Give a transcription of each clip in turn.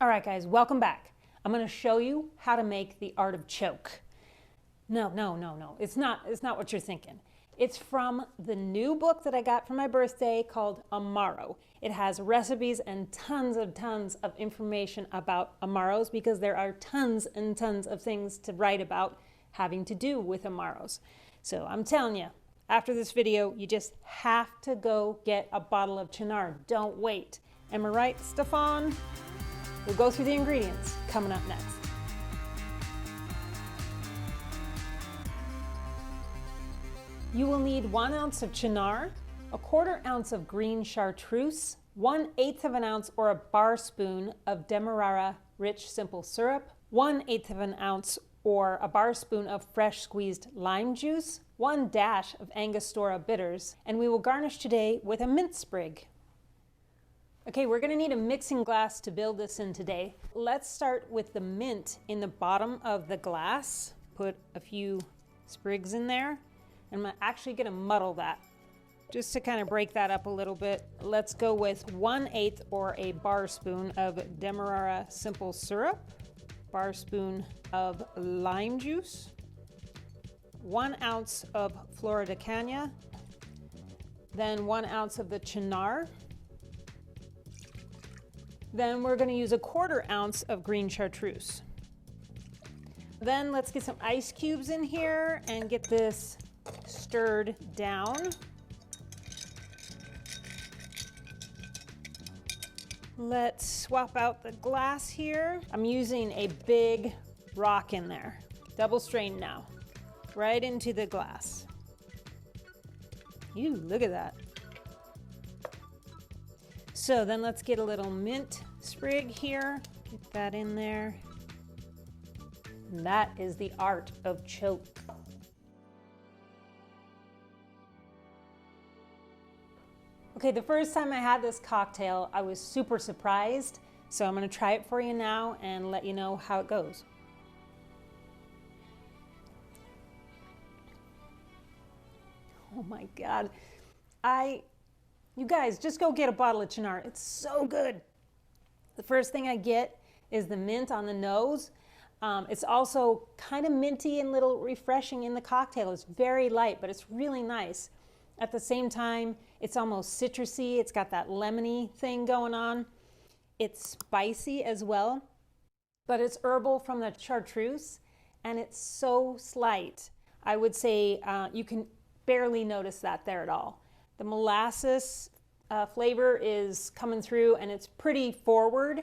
All right, guys, welcome back. I'm going to show you how to make the artichoke. No. It's not what you're thinking. It's from the new book that I got for my birthday called Amaro. It has recipes and tons of information about Amaros because there are tons and tons of things to write about having to do with Amaros. So I'm telling you, after this video, you just have to go get a bottle of Cynar. Don't wait. Am I right, Stefan? We'll go through the ingredients coming up next. You will need 1 ounce of Cynar, 1/4 ounce of green Chartreuse, 1/8 of an ounce or a bar spoon of Demerara rich simple syrup, 1/8 of an ounce or a bar spoon of fresh squeezed lime juice, 1 dash of Angostura bitters, and we will garnish today with a mint sprig. Okay, we're going to need a mixing glass to build this in today. Let's start with the mint in the bottom of the glass. Put a few sprigs in there. I'm actually going to muddle that just to kind of break that up a little bit. Let's go with 1/8 or a bar spoon of Demerara simple syrup, bar spoon of lime juice, 1 ounce of Flor de Caña, then 1 ounce of the Cynar. Then we're going to use 1/4 ounce of green Chartreuse. Then let's get some ice cubes in here and get this stirred down. Let's swap out the glass here. I'm using a big rock in there. Double strain now, right into the glass. Ew, look at that. So then let's get a little mint sprig here. Get that in there. And that is the art of choke. Okay, the first time I had this cocktail, I was super surprised. So I'm going to try it for you now and let you know how it goes. Oh my God. You guys, just go get a bottle of Cynar. It's so good. The first thing I get is the mint on the nose. It's also kind of minty and a little refreshing in the cocktail. It's very light, but it's really nice. At the same time, it's almost citrusy. It's got that lemony thing going on. It's spicy as well, but it's herbal from the Chartreuse, and it's so slight. I would say you can barely notice that there at all. The molasses flavor is coming through, and it's pretty forward.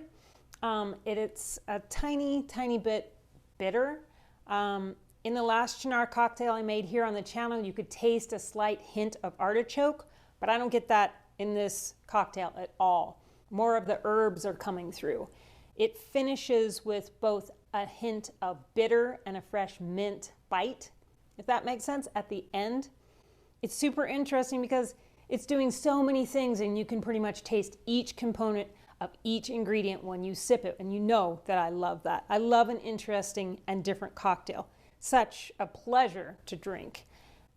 It's a tiny bit bitter. In the last Cynar cocktail I made here on the channel, you could taste a slight hint of artichoke, but I don't get that in this cocktail at all. More of the herbs are coming through. It finishes with both a hint of bitter and a fresh mint bite, if that makes sense, at the end. It's super interesting because it's doing so many things, and you can pretty much taste each component of each ingredient when you sip it, and you know that I love that. I love an interesting and different cocktail. Such a pleasure to drink.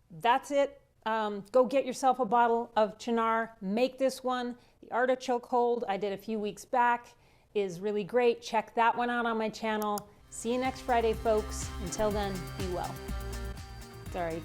That's it. Go get yourself a bottle of Cynar. Make this one. The artichoke hold I did a few weeks back is really great. Check that one out on my channel. See you next Friday, folks. Until then, be well. Sorry.